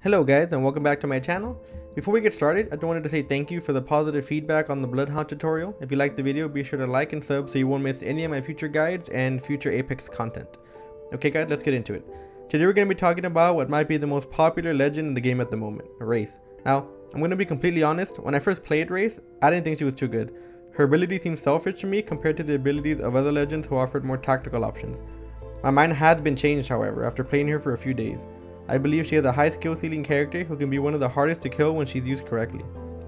Hello guys, and welcome back to my channel. Before we get started, I just wanted to say thank you for the positive feedback on the Bloodhound tutorial. If you liked the video, be sure to like and sub so you won't miss any of my future guides and future Apex content. Okay guys, let's get into it. Today we're going to be talking about what might be the most popular legend in the game at the moment, Wraith. Now, I'm going to be completely honest, when I first played Wraith, I didn't think she was too good. Her ability seemed selfish to me compared to the abilities of other legends who offered more tactical options. My mind has been changed, however, after playing her for a few days. I believe she has a high skill ceiling character who can be one of the hardest to kill when she's used correctly.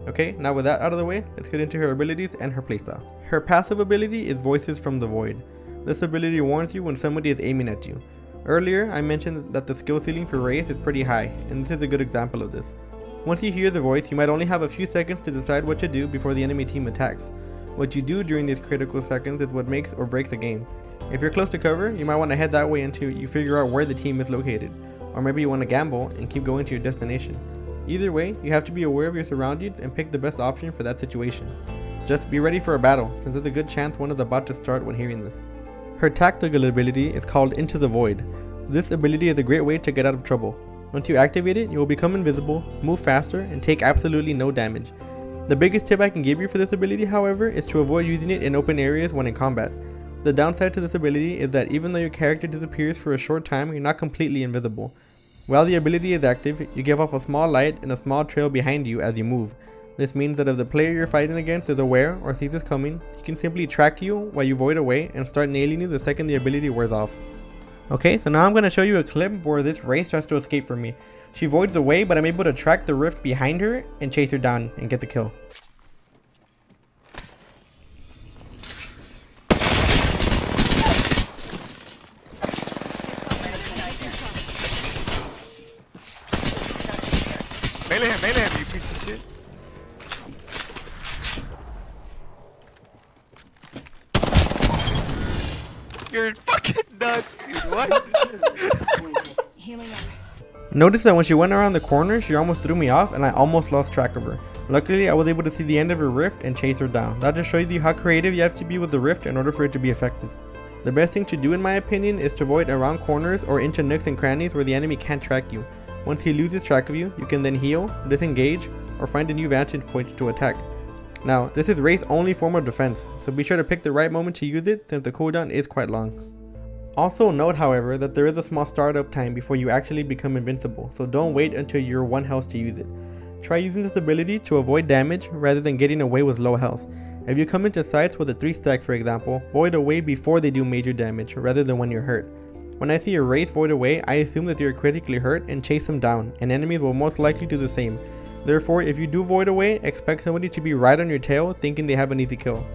Okay, now with that out of the way, let's get into her abilities and her playstyle. Her passive ability is Voices from the Void. This ability warns you when somebody is aiming at you. Earlier, I mentioned that the skill ceiling for Wraith is pretty high, and this is a good example of this. Once you hear the voice, you might only have a few seconds to decide what to do before the enemy team attacks. What you do during these critical seconds is what makes or breaks a game. If you're close to cover, you might want to head that way until you figure out where the team is located. Or maybe you want to gamble and keep going to your destination. Either way, you have to be aware of your surroundings and pick the best option for that situation. Just be ready for a battle, since there's a good chance one is about to start when hearing this. Her tactical ability is called Into the Void. This ability is a great way to get out of trouble. Once you activate it, you will become invisible, move faster, and take absolutely no damage. The biggest tip I can give you for this ability, however, is to avoid using it in open areas when in combat. The downside to this ability is that even though your character disappears for a short time, you're not completely invisible. While the ability is active, you give off a small light and a small trail behind you as you move. This means that if the player you're fighting against is aware or sees this coming, he can simply track you while you void away and start nailing you the second the ability wears off. Okay, so now I'm going to show you a clip where this Wraith tries to escape from me. She voids away, but I'm able to track the rift behind her and chase her down and get the kill. Melee him, you piece of shit. You're fucking nuts, dude. What? Notice that when she went around the corner, she almost threw me off and I almost lost track of her. Luckily, I was able to see the end of her rift and chase her down. That just shows you how creative you have to be with the rift in order for it to be effective. The best thing to do in my opinion is to avoid around corners or into nooks and crannies where the enemy can't track you. Once he loses track of you, you can then heal, disengage, or find a new vantage point to attack. Now, this is Wraith's only form of defense, so be sure to pick the right moment to use it since the cooldown is quite long. Also note, however, that there is a small startup time before you actually become invincible, so don't wait until you're 1 health to use it. Try using this ability to avoid damage rather than getting away with low health. If you come into sights with a 3-stack for example, void away before they do major damage rather than when you're hurt. When I see a Wraith void away, I assume that they are critically hurt and chase them down, and enemies will most likely do the same. Therefore, if you do void away, expect somebody to be right on your tail thinking they have an easy kill.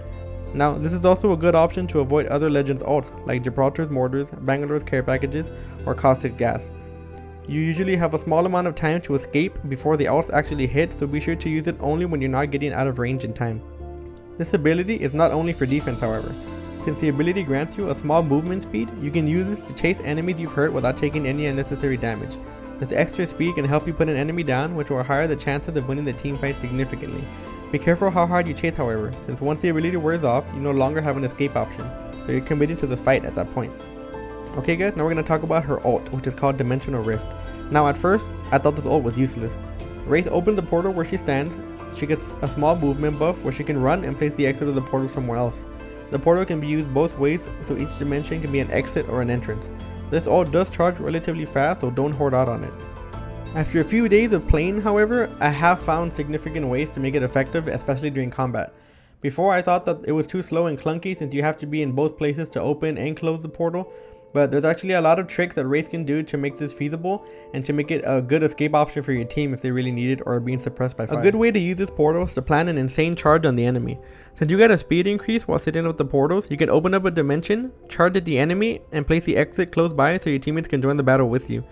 Now, this is also a good option to avoid other legends ults like Gibraltar's mortars, Bangalore's care packages, or caustic gas. You usually have a small amount of time to escape before the ults actually hit, so be sure to use it only when you're not getting out of range in time. This ability is not only for defense, however. Since the ability grants you a small movement speed, you can use this to chase enemies you've hurt without taking any unnecessary damage. This extra speed can help you put an enemy down, which will higher the chances of winning the team fight significantly. Be careful how hard you chase, however, since once the ability wears off, you no longer have an escape option, so you're committing to the fight at that point. Okay guys, now we're going to talk about her ult, which is called Dimensional Rift. Now at first, I thought this ult was useless. Wraith opens the portal where she stands, she gets a small movement buff where she can run and place the exit of the portal somewhere else. The portal can be used both ways, so each dimension can be an exit or an entrance. This ult does charge relatively fast, so don't hoard out on it. After a few days of playing, however, I have found significant ways to make it effective, especially during combat. Before I thought that it was too slow and clunky since you have to be in both places to open and close the portal, but there's actually a lot of tricks that Wraith can do to make this feasible and to make it a good escape option for your team if they really need it or are being suppressed by fire. A good way to use this portal is to plan an insane charge on the enemy. Since you get a speed increase while sitting with the portals, you can open up a dimension, charge at the enemy, and place the exit close by so your teammates can join the battle with you.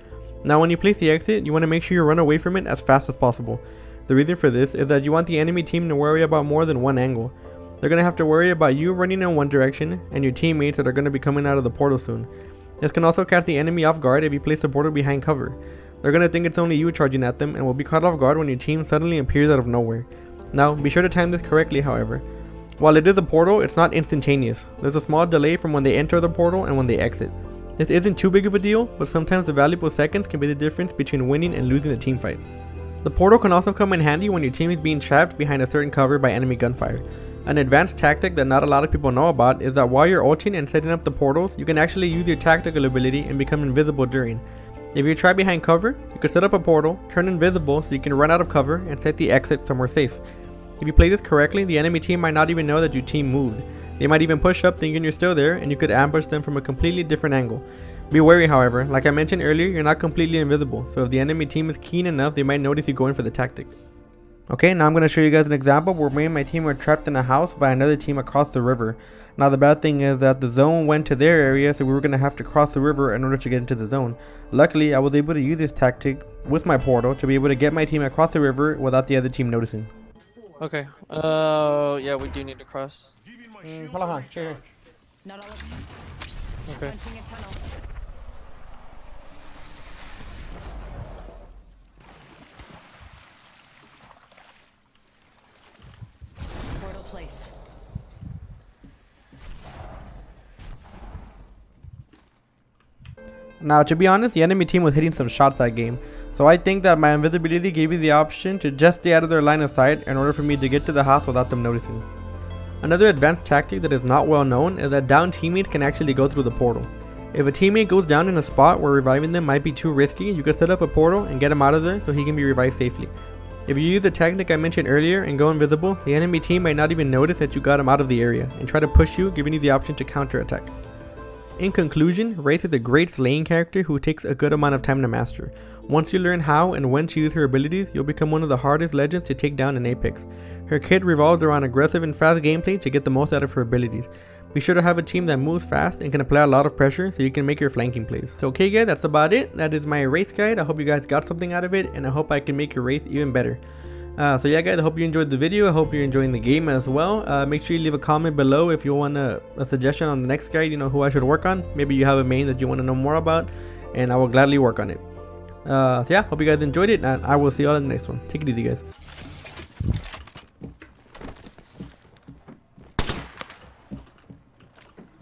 Now when you place the exit, you want to make sure you run away from it as fast as possible. The reason for this is that you want the enemy team to worry about more than one angle. They're going to have to worry about you running in one direction and your teammates that are going to be coming out of the portal soon. This can also catch the enemy off guard if you place the portal behind cover. They're going to think it's only you charging at them and will be caught off guard when your team suddenly appears out of nowhere. Now, be sure to time this correctly, however. While it is a portal, it's not instantaneous. There's a small delay from when they enter the portal and when they exit. This isn't too big of a deal, but sometimes the valuable seconds can be the difference between winning and losing a team fight. The portal can also come in handy when your team is being trapped behind a certain cover by enemy gunfire. An advanced tactic that not a lot of people know about is that while you're ulting and setting up the portals, you can actually use your tactical ability and become invisible during. If you're trapped behind cover, you can set up a portal, turn invisible so you can run out of cover and set the exit somewhere safe. If you play this correctly, the enemy team might not even know that your team moved. They might even push up thinking you're still there, and you could ambush them from a completely different angle. Be wary, however, like I mentioned earlier, you're not completely invisible, so if the enemy team is keen enough, they might notice you going for the tactic. Okay, now I'm going to show you guys an example where me and my team were trapped in a house by another team across the river. Now the bad thing is that the zone went to their area, so we were going to have to cross the river in order to get into the zone. Luckily, I was able to use this tactic with my portal to be able to get my team across the river without the other team noticing. Okay. Yeah, we do need to cross. Hold on, here. Okay. Portal placed. Now, to be honest, the enemy team was hitting some shots that game, so I think that my invisibility gave me the option to just stay out of their line of sight in order for me to get to the house without them noticing. Another advanced tactic that is not well known is that down teammates can actually go through the portal. If a teammate goes down in a spot where reviving them might be too risky, you can set up a portal and get him out of there so he can be revived safely. If you use the technique I mentioned earlier and go invisible, the enemy team might not even notice that you got him out of the area and try to push you, giving you the option to counterattack. In conclusion, Wraith is a great slaying character who takes a good amount of time to master. Once you learn how and when to use her abilities, you'll become one of the hardest legends to take down in Apex. Her kit revolves around aggressive and fast gameplay to get the most out of her abilities. Be sure to have a team that moves fast and can apply a lot of pressure so you can make your flanking plays. So okay guys, that's about it. That is my race guide. I hope you guys got something out of it, and I hope I can make your race even better. So yeah guys, I hope you enjoyed the video. I hope you're enjoying the game as well. Make sure you leave a comment below if you want a suggestion on the next guide, you know, who I should work on. Maybe you have a main that you want to know more about, and I will gladly work on it. So yeah, hope you guys enjoyed it, and I will see you all in the next one. Take it easy guys.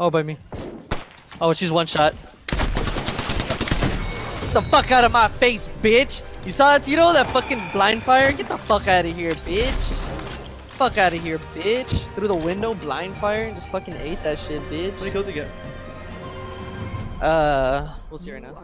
Oh, by me. Oh, she's one shot. Get the fuck out of my face, bitch! You saw it, Tito? That fucking blind fire? Get the fuck out of here, bitch! Fuck out of here, bitch! Through the window, blind fire, and just fucking ate that shit, bitch. How many kills did you get? We'll see right now.